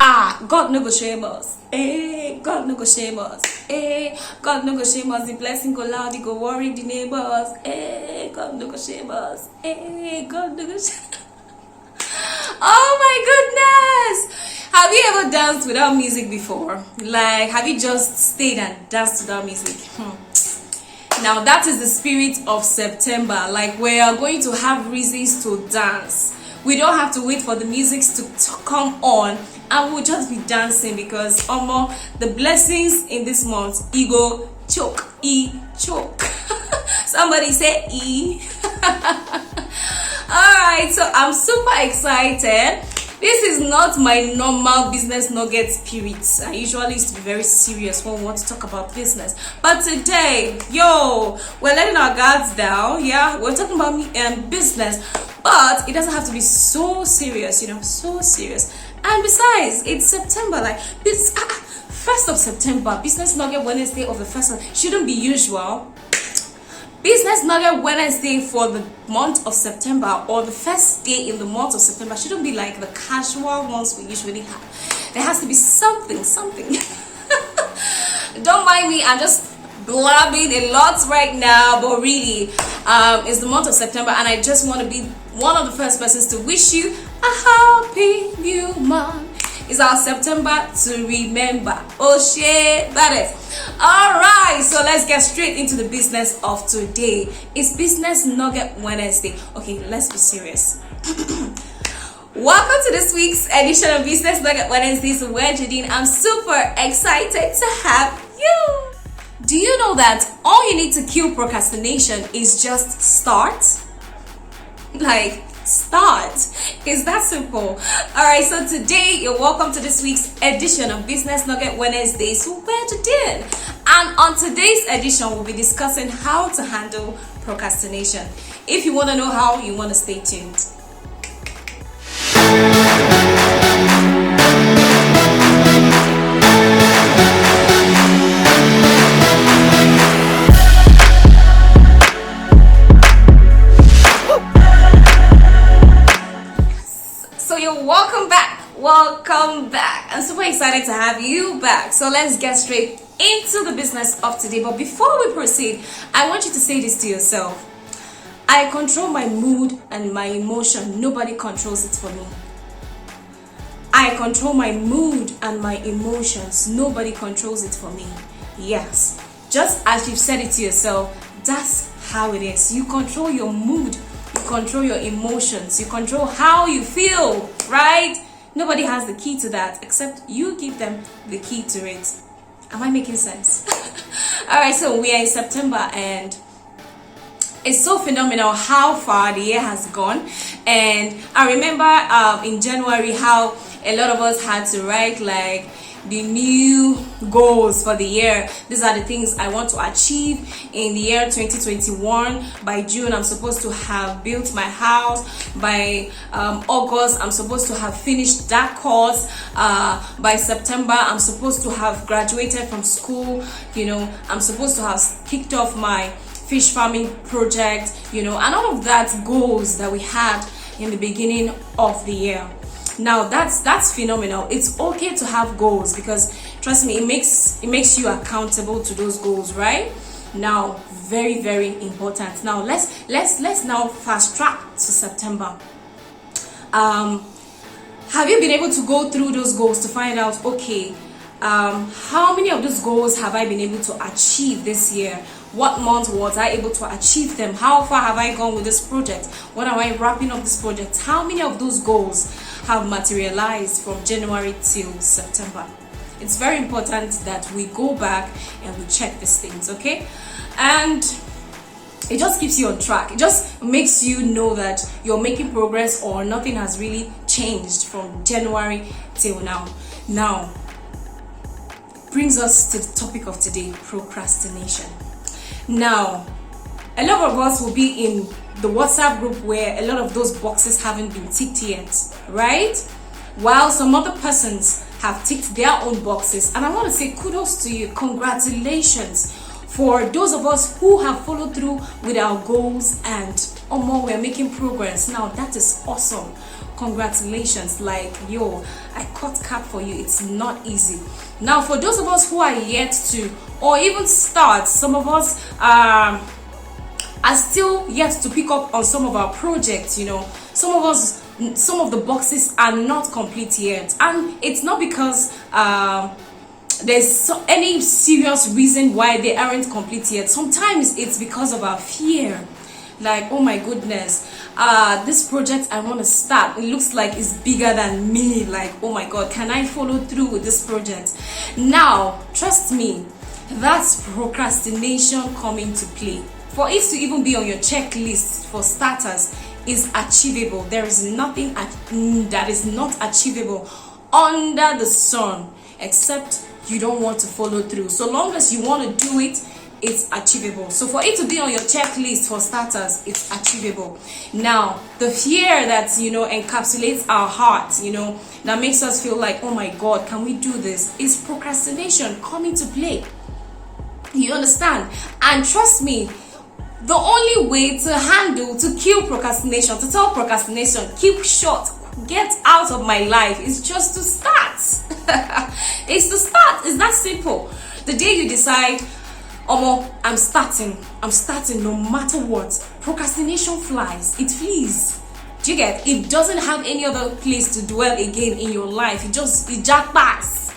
God no go shame us. God no go shame us. God no go shame us. The blessing go loud, it go worry the neighbors. God no go shame us. God no go shame. Oh my goodness! Have you ever danced without music before? Like, have you just stayed and danced without music? Now that is the spirit of September. Like, we are going to have reasons to dance. We don't have to wait for the music to come on, and we'll just be dancing because the blessings in this month, ego choke, choke. Somebody say e. Alright, so I'm super excited. This is not my normal business nugget spirit. I usually used to be very serious when we want to talk about business, but today, we're letting our guards down. Yeah, we're talking about business, but it doesn't have to be so serious, so serious. And besides, it's September, like this 1st of September, business nugget Wednesday of the 1st shouldn't be usual. Business Nugget Wednesday for the month of September, or the first day in the month of September, shouldn't be like the casual ones we usually have. There has to be something. Don't mind me, I'm just blabbing a lot right now, but really, it's the month of September, and I just want to be one of the first persons to wish you a happy new month. It's our September to remember. Oh shit, that is. Alright, so let's get straight into the business of today. It's Business Nugget Wednesday. Okay, let's be serious. Welcome to this week's edition of Business Nugget Wednesdays with Jadine. I'm super excited to have you. Do you know that all you need to kill procrastination is just start? Like, start. It's that simple. Alright, so today you're welcome to this week's edition of Business Nugget Wednesdays with Jadine. And on today's edition, we'll be discussing how to handle procrastination. If you want to know how, you want to stay tuned. So you're welcome back. Welcome back. I'm super excited to have you back. So let's get straight into the business of today. But before we proceed, I want you to say this to yourself. I control my mood and my emotion. Nobody controls it for me. I control my mood and my emotions. Nobody controls it for me. Yes, just as you've said it to yourself, that's how it is. You control your mood. You control your emotions. You control how you feel, right? Nobody has the key to that except you give them the key to it. Am I making sense? Alright, so we are in September, and it's so phenomenal how far the year has gone. And I remember in January how a lot of us had to write like the new goals for the year. These are the things I want to achieve in the year 2021. By June, I'm supposed to have built my house. By August, I'm supposed to have finished that course. By September, I'm supposed to have graduated from school. I'm supposed to have kicked off my fish farming project, and all of that goals that we had in the beginning of the year. Now that's phenomenal. It's okay to have goals because trust me, it makes you accountable to those goals, right? Now, very, very important. Now let's now fast track to September. Have you been able to go through those goals to find out, okay, how many of those goals have I been able to achieve this year? What month was I able to achieve them? How far have I gone with this project? When am I wrapping up this project? How many of those goals have materialized from January till September? It's very important that we go back and we check these things, okay? And it just keeps you on track. It just makes you know that you're making progress or nothing has really changed from January till now. Now, brings us to the topic of today, procrastination. Now, a lot of us will be in the WhatsApp group where a lot of those boxes haven't been ticked yet, right? While some other persons have ticked their own boxes. And I want to say kudos to you, congratulations for those of us who have followed through with our goals and we're making progress. Now that is awesome. congratulations. Like, yo, I cut cap for you. It's not easy. Now, for those of us who are yet to, or even start, some of us are still yet to pick up on some of our projects. Some of us, some of the boxes are not complete yet, and it's not because there's any serious reason why they aren't complete yet. Sometimes it's because of our fear. Like, oh my goodness, this project I want to start, it looks like it's bigger than me. Like, oh my god, can I follow through with this project? Now, trust me, that's procrastination coming to play. For it to even be on your checklist, for starters, is achievable. There is nothing that is not achievable under the sun, except you don't want to follow through. So long as you want to do it, it's achievable. So for it to be on your checklist, for starters, it's achievable. Now, the fear that encapsulates our hearts, that makes us feel like, oh my god, can we do this, is procrastination coming to play. You understand? And trust me, the only way to kill procrastination, to tell procrastination, keep short, get out of my life, is just to start. It's to start. It's that simple. The day you decide, I'm starting no matter what, procrastination flies. It flees. Do you get? It doesn't have any other place to dwell again in your life. It just pass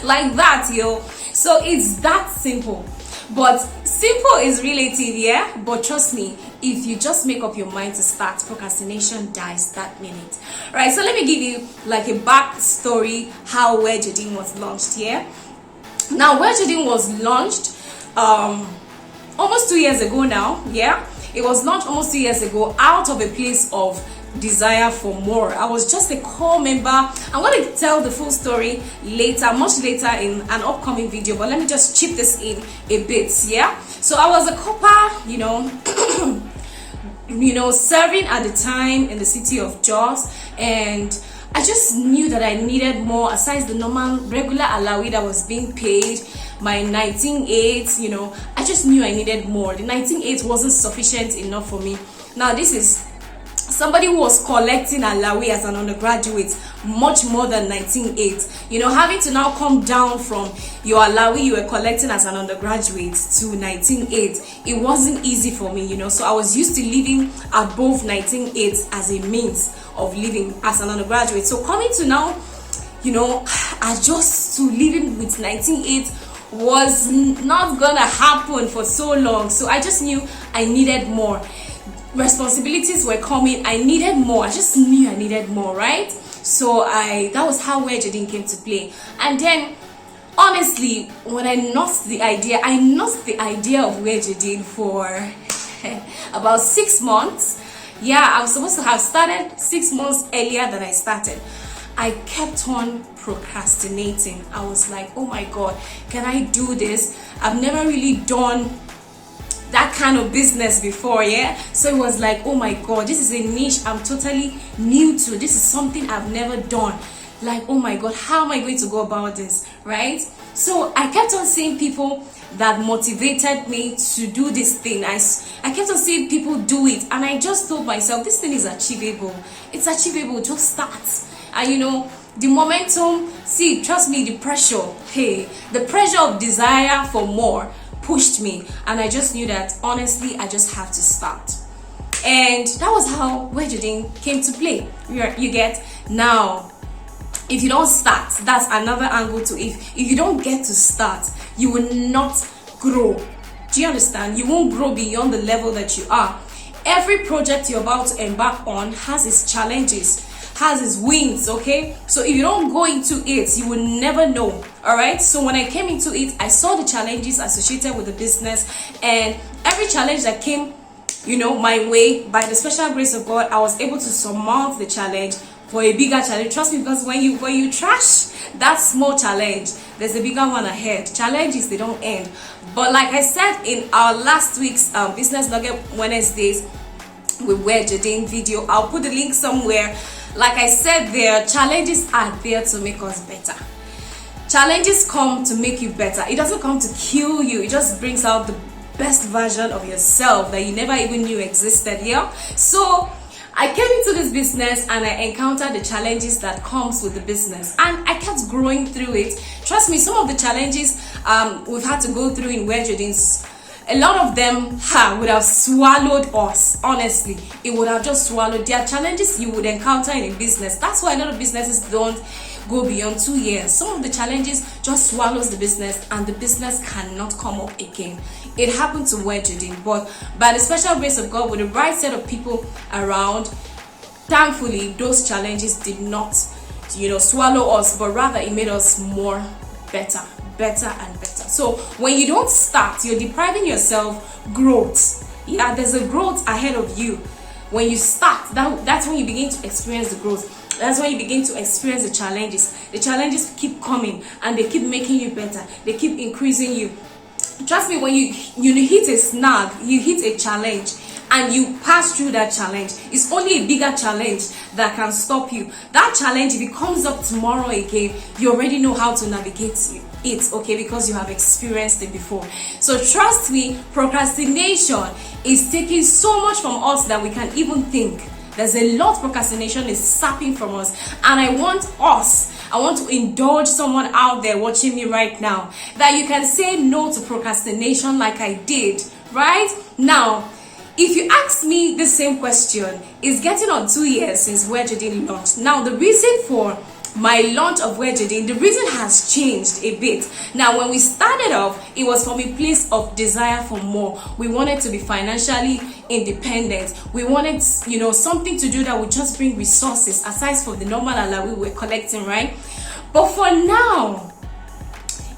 like that, yo. So it's that simple. But simple is relative, yeah? But trust me, if you just make up your mind to start, procrastination dies that minute. Right, so let me give you like a backstory how Where Jadine was launched here. Now, Where Jadine was launched almost 2 years ago now, yeah? It was launched almost 2 years ago out of a place of desire for more. I was just a core member. I'm going to tell the full story later, much later in an upcoming video, but let me just chip this in a bit, yeah? So I was a copper, serving at the time in the city of Jos, and I just knew that I needed more aside the normal regular alawi that was being paid, my 19.8, I just knew I needed more. The 19.8 wasn't sufficient enough for me. Now, this is somebody who was collecting alawi as an undergraduate much more than 19.8. Having to now come down from your alawi you were collecting as an undergraduate to 19.8, it wasn't easy for me, so I was used to living above 19.8 as a means of living as an undergraduate. So coming to now, adjust to living with 19.8 was not gonna happen for so long. So I just knew I needed more. Responsibilities were coming. I needed more. I just knew I needed more, right? So that was how Where Jadine came to play. And then honestly, when I nursed the idea of Where Jadine for about 6 months. Yeah, I was supposed to have started 6 months earlier than I started. I kept on procrastinating. I was like, oh my god, can I do this? I've never really done that kind of business before, yeah? So it was like, oh my god, this is a niche I'm totally new to. This is something I've never done. Like, oh my god, how am I going to go about this, right? So I kept on seeing people that motivated me to do this thing. I kept on seeing people do it, and I just told myself, this thing is achievable. It's achievable, just start. And the momentum, trust me, the pressure of desire for more pushed me, and I just knew that honestly I just have to start. And that was how Where Jadine came to play. You get? Now, if you don't start, that's another angle to it. If you don't get to start, you will not grow. Do you understand? You won't grow beyond the level that you are. Every project you're about to embark on has its challenges, has its wins, okay? So if you don't go into it, you will never know. All right, so when I came into it, I saw the challenges associated with the business, and every challenge that came my way, by the special grace of God, I was able to surmount the challenge for a bigger challenge. Trust me, because when you trash that small challenge, there's a bigger one ahead. Challenges, they don't end. But like I said in our last week's Business Nugget Wednesdays with Where Jadine video, I'll put the link somewhere. Like I said, there challenges are there to make us better. Challenges come to make you better. It doesn't come to kill you. It just brings out the best version of yourself that you never even knew existed. Yeah. So I came into this business and I encountered the challenges that comes with the business, and I kept growing through it. Trust me, some of the challenges we've had to go through in Wear Jordans, a lot of them would have swallowed us. Honestly, it would have just swallowed. There are challenges you would encounter in a business. That's why a lot of businesses don't go beyond 2 years. Some of the challenges just swallows the business, and the business cannot come up again. It happened to Wear Jordans, but by the special grace of God, with the right set of people around, thankfully those challenges did not swallow us, but rather it made us more better and better. So when you don't start, you're depriving yourself growth. Yeah, there's a growth ahead of you. When you start, that's when you begin to experience the growth. That's when you begin to experience the challenges. The challenges keep coming and they keep making you better. They keep increasing you. Trust me, when you hit a snag, you hit a challenge, and you pass through that challenge, it's only a bigger challenge that can stop you. That challenge, if it comes up tomorrow again, you already know how to navigate it, okay, because you have experienced it before. So trust me, procrastination is taking so much from us that we can't even think. There's a lot procrastination is sapping from us, and I want to indulge someone out there watching me right now, that you can say no to procrastination like I did right now. If you ask me the same question, it's getting on 2 years since Wear Jordans launched. Now, the reason for my launch of Wear Jordans, the reason has changed a bit. Now, when we started off, it was from a place of desire for more. We wanted to be financially independent. We wanted, something to do that would just bring resources aside from the normal that we were collecting, right? But for now,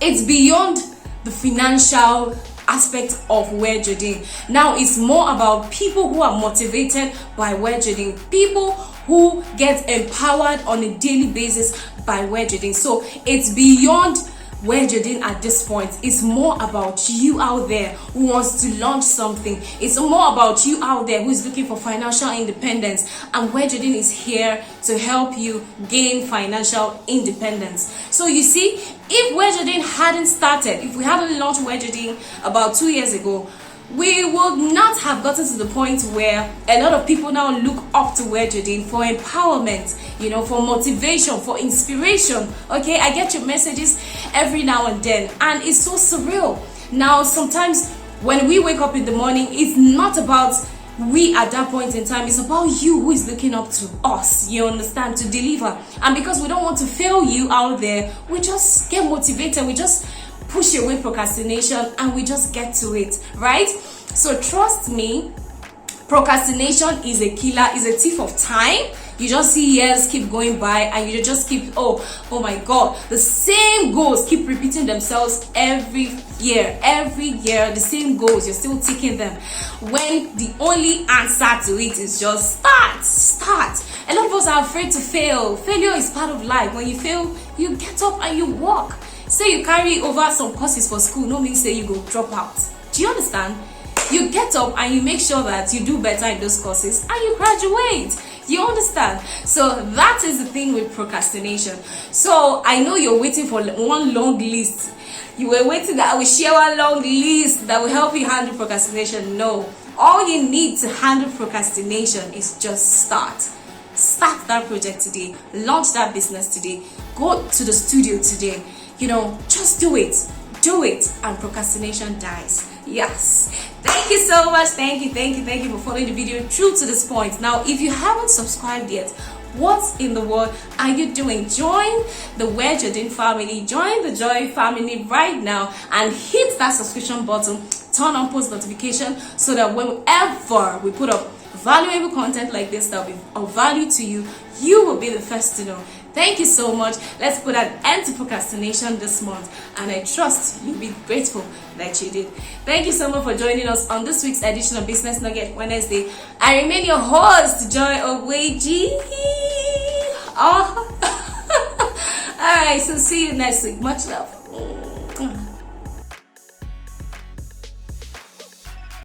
it's beyond the financial aspect of Wear Jordans. Now it's more about people who are motivated by Wear Jordans, people who get empowered on a daily basis by Wear Jordans. So it's beyond Wear Jordans at this point. It's more about you out there who wants to launch something. It's more about you out there who is looking for financial independence, and Wear Jordans is here to help you gain financial independence. So you see, if Wear Jordans hadn't started, if we hadn't launched Wear Jordans about 2 years ago, we would not have gotten to the point where a lot of people now look up to Wear Jordans for empowerment, for motivation, for inspiration. Okay, I get your messages every now and then, and it's so surreal. Now, sometimes when we wake up in the morning, it's not about we at that point in time, it's about you who is looking up to us, you understand, to deliver. And because we don't want to fail you out there, we just get motivated, we just push away procrastination, and we just get to it, right? So trust me, procrastination is a killer, is a thief of time. You just see years keep going by, and you just keep, oh my God, the same goals keep repeating themselves every year, the same goals, you're still ticking them, when the only answer to it is just start. A lot of us are afraid to fail. Failure is part of life. When you fail, you get up and you walk. Say you carry over some courses for school, no means say you go drop out. Do you understand? You get up and you make sure that you do better in those courses and you graduate. You understand? So that is the thing with procrastination. So I know you're waiting for one long list. You were waiting that I will share one long list that will help you handle procrastination. No. All you need to handle procrastination is just start. Start that project today. Launch that business today. Go to the studio today. Just do it, and procrastination dies. Yes. Thank you so much. Thank you for following the video through to this point. Now, if you haven't subscribed yet, what in the world are you doing? Join the Wear Jordans family, join the Joy family right now, and hit that subscription button, turn on post notification, so that whenever we put up valuable content like this that will be of value to you, you will be the first to know. Thank you so much. Let's put an end to procrastination this month, and I trust you'll be grateful that you did. Thank you so much for joining us on this week's edition of Business Nugget Wednesday. I remain your host, Joy Ogweji. Alright, so see you next week. Much love.